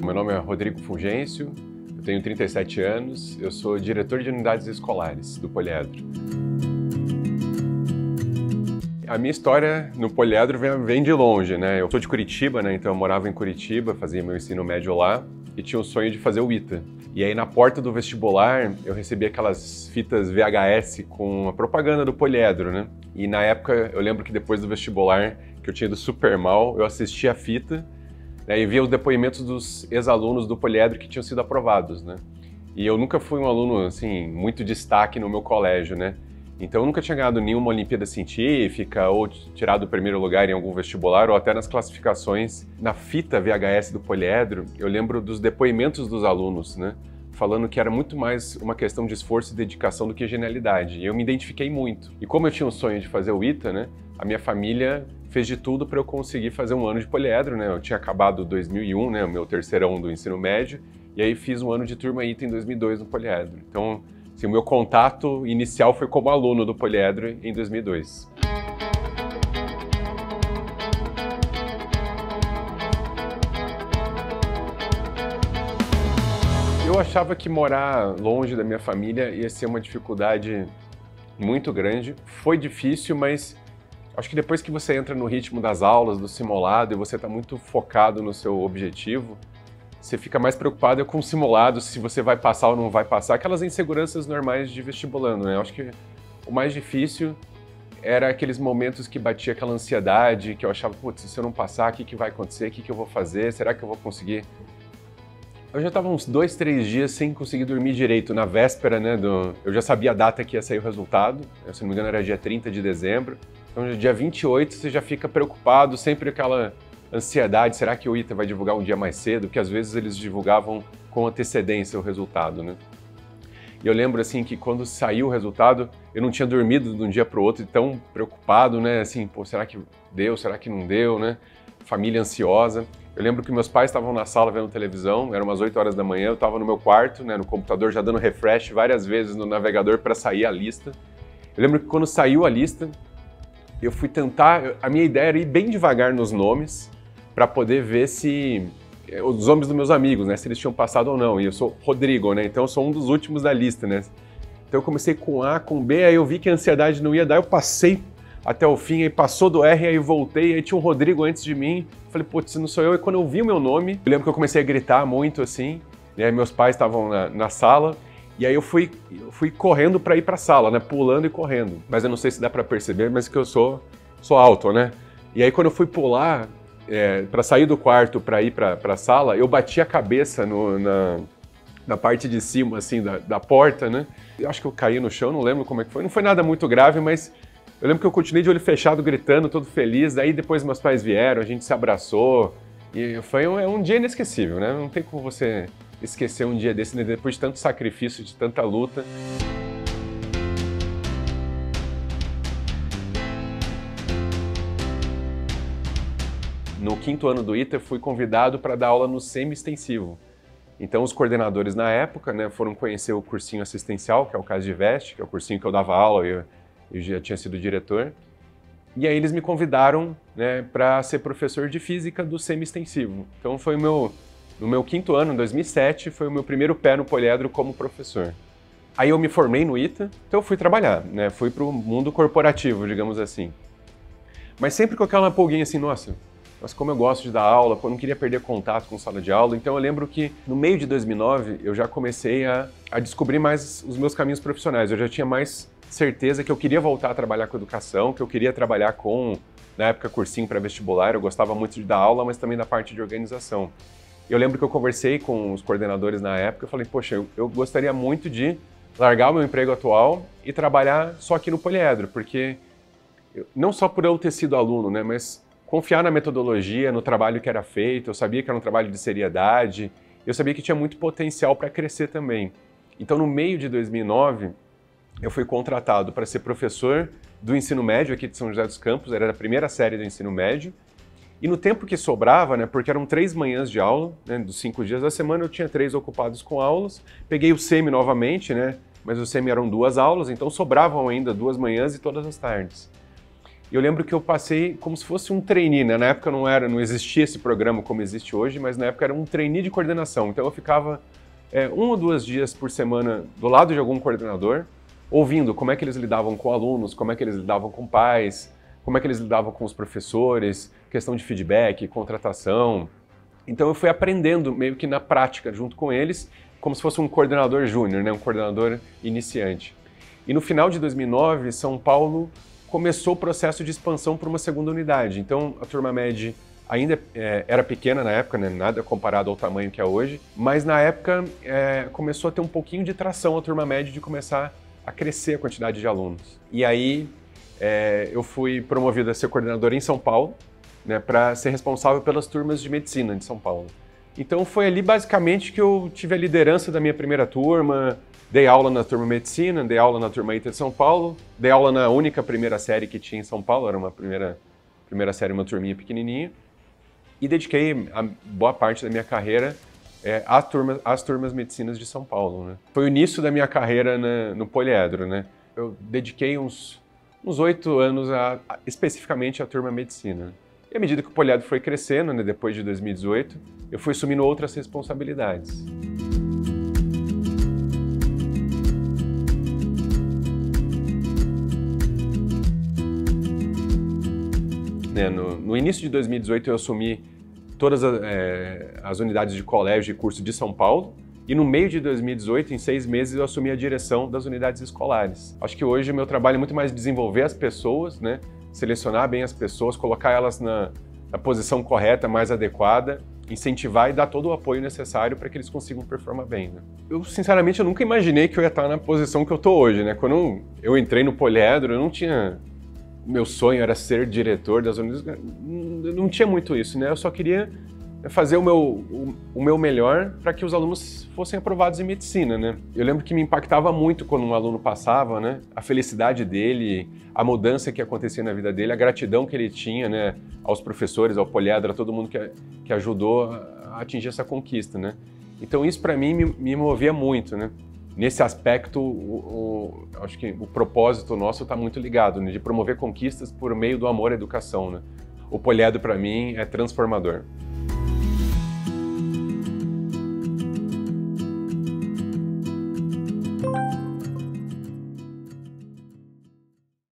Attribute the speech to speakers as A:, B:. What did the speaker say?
A: Meu nome é Rodrigo Fulgêncio, eu tenho 37 anos, eu sou diretor de unidades escolares do Poliedro. A minha história no Poliedro vem de longe, né? Eu sou de Curitiba, né? Então eu morava em Curitiba, fazia meu ensino médio lá e tinha o sonho de fazer o ITA. E aí na porta do vestibular eu recebi aquelas fitas VHS com a propaganda do Poliedro, né? E na época eu lembro que depois do vestibular, que eu tinha ido super mal, eu assisti a fita, né, e via os depoimentos dos ex-alunos do Poliedro que tinham sido aprovados, né? E eu nunca fui um aluno, assim, muito destaque no meu colégio, né? Então eu nunca tinha ganhado nenhuma Olimpíada Científica ou tirado o primeiro lugar em algum vestibular ou até nas classificações. Na fita VHS do Poliedro, eu lembro dos depoimentos dos alunos, né? Falando que era muito mais uma questão de esforço e dedicação do que genialidade. E eu me identifiquei muito. E como eu tinha um sonho de fazer o ITA, né? A minha família fez de tudo para eu conseguir fazer um ano de Poliedro, né? Eu tinha acabado 2001, né? O meu terceirão do ensino médio. E aí fiz um ano de turma ITA em 2002 no Poliedro. Então, assim, o meu contato inicial foi como aluno do Poliedro em 2002. Eu achava que morar longe da minha família ia ser uma dificuldade muito grande. Foi difícil, mas acho que depois que você entra no ritmo das aulas, do simulado, e você está muito focado no seu objetivo, você fica mais preocupado com o simulado, se você vai passar ou não vai passar, aquelas inseguranças normais de vestibulando, né? Eu acho que o mais difícil era aqueles momentos que batia aquela ansiedade, que eu achava, putz, se eu não passar, o que vai acontecer? O que eu vou fazer? Será que eu vou conseguir? Eu já estava uns 2, 3 dias sem conseguir dormir direito. Na véspera, né, eu já sabia a data que ia sair o resultado, se não me engano era dia 30 de dezembro. Então, dia 28, você já fica preocupado, sempre aquela ansiedade, será que o ITA vai divulgar um dia mais cedo? Porque às vezes eles divulgavam com antecedência o resultado, né? E eu lembro, assim, que quando saiu o resultado, eu não tinha dormido de um dia para o outro, tão preocupado, né? Assim, pô, será que deu? Será que não deu, né? Família ansiosa. Eu lembro que meus pais estavam na sala vendo televisão, eram umas 8 horas da manhã, eu estava no meu quarto, né, no computador, já dando refresh várias vezes no navegador para sair a lista. Eu lembro que quando saiu a lista, eu fui tentar, a minha ideia era ir bem devagar nos nomes, para poder ver se os nomes dos meus amigos, né, se eles tinham passado ou não. E eu sou Rodrigo, né, então eu sou um dos últimos da lista, né. Então eu comecei com A, com B, aí eu vi que a ansiedade não ia dar, eu passei até o fim, aí passou do R, aí voltei, aí tinha um Rodrigo antes de mim, falei, putz, não sou eu, e quando eu vi o meu nome, eu lembro que eu comecei a gritar muito assim, né, meus pais estavam na sala, e aí eu fui correndo para ir para a sala, né, pulando e correndo, mas eu não sei se dá para perceber, mas que eu sou alto, né, e aí quando eu fui pular, para sair do quarto para ir para a sala, eu bati a cabeça na parte de cima, assim, da porta, né, eu acho que eu caí no chão, não lembro como é que foi, não foi nada muito grave, mas eu lembro que eu continuei de olho fechado, gritando, todo feliz. Daí depois meus pais vieram, a gente se abraçou. E foi um dia inesquecível, né? Não tem como você esquecer um dia desse, né? Depois de tanto sacrifício, de tanta luta. No 5º ano do ITA, eu fui convidado para dar aula no semi-extensivo. Então os coordenadores na época, né, foram conhecer o cursinho assistencial, que é o CASDivest, que é o cursinho que eu dava aula, eu já tinha sido diretor, e aí eles me convidaram, né, para ser professor de física do semi-extensivo. Então foi no meu 5º ano, em 2007, foi o meu primeiro pé no Poliedro como professor. Aí eu me formei no ITA, então eu fui trabalhar, né, fui para o mundo corporativo, digamos assim. Mas sempre com aquela pulguinha assim, nossa, como eu gosto de dar aula, eu não queria perder contato com sala de aula, então eu lembro que no meio de 2009 eu já comecei a descobrir mais os meus caminhos profissionais, eu já tinha mais certeza que eu queria voltar a trabalhar com educação, que eu queria trabalhar com, na época, cursinho pré-vestibular, eu gostava muito de dar aula, mas também da parte de organização. Eu lembro que eu conversei com os coordenadores na época, eu falei, poxa, eu gostaria muito de largar o meu emprego atual e trabalhar só aqui no Poliedro, porque não só por eu ter sido aluno, né, mas confiar na metodologia, no trabalho que era feito, eu sabia que era um trabalho de seriedade, eu sabia que tinha muito potencial para crescer também. Então, no meio de 2009, eu fui contratado para ser professor do ensino médio aqui de São José dos Campos, era a primeira série do ensino médio, e no tempo que sobrava, né, porque eram 3 manhãs de aula, né, dos 5 dias da semana eu tinha 3 ocupados com aulas, peguei o semi novamente, né, mas o semi eram 2 aulas, então sobravam ainda 2 manhãs e todas as tardes. E eu lembro que eu passei como se fosse um trainee, né? Na época não existia esse programa como existe hoje, mas na época era um trainee de coordenação. Então eu ficava 1 ou 2 dias por semana do lado de algum coordenador, ouvindo como é que eles lidavam com alunos, como é que eles lidavam com pais, como é que eles lidavam com os professores, questão de feedback, contratação. Então eu fui aprendendo meio que na prática junto com eles, como se fosse um coordenador júnior, né? Um coordenador iniciante. E no final de 2009, São Paulo começou o processo de expansão para uma segunda unidade. Então, a turma MED ainda era pequena na época, né? Nada comparado ao tamanho que é hoje, mas na época começou a ter um pouquinho de tração a turma MED de começar a crescer a quantidade de alunos. E aí eu fui promovido a ser coordenador em São Paulo, né, para ser responsável pelas turmas de medicina de São Paulo. Então, foi ali basicamente que eu tive a liderança da minha primeira turma. Dei aula na turma Medicina, dei aula na turma ITA de São Paulo, dei aula na única primeira série que tinha em São Paulo, era uma primeira série, uma turminha pequenininha, e dediquei a boa parte da minha carreira às turmas Medicinas de São Paulo, né? Foi o início da minha carreira no Poliedro, né? Eu dediquei uns 8 anos especificamente à turma Medicina. E à medida que o Poliedro foi crescendo, né, depois de 2018, eu fui assumindo outras responsabilidades. No início de 2018 eu assumi todas as unidades de colégio e curso de São Paulo, e no meio de 2018, em 6 meses, eu assumi a direção das unidades escolares. Acho que hoje o meu trabalho é muito mais desenvolver as pessoas, né? Selecionar bem as pessoas, colocar elas na posição correta, mais adequada, incentivar e dar todo o apoio necessário para que eles consigam performar bem, né? Eu, sinceramente, eu nunca imaginei que eu ia estar na posição que eu estou hoje, né? Quando eu entrei no Poliedro, eu não tinha... Meu sonho era ser diretor das unidades, não tinha muito isso, né? Eu só queria fazer o meu melhor para que os alunos fossem aprovados em medicina, né? Eu lembro que me impactava muito quando um aluno passava, né? A felicidade dele, a mudança que acontecia na vida dele, a gratidão que ele tinha, né? Aos professores, ao Poliedro, a todo mundo que ajudou a atingir essa conquista, né? Então isso para mim me movia muito, né? Nesse aspecto, acho que o propósito nosso está muito ligado, né? De promover conquistas por meio do amor à educação, né? O Poliedro para mim é transformador.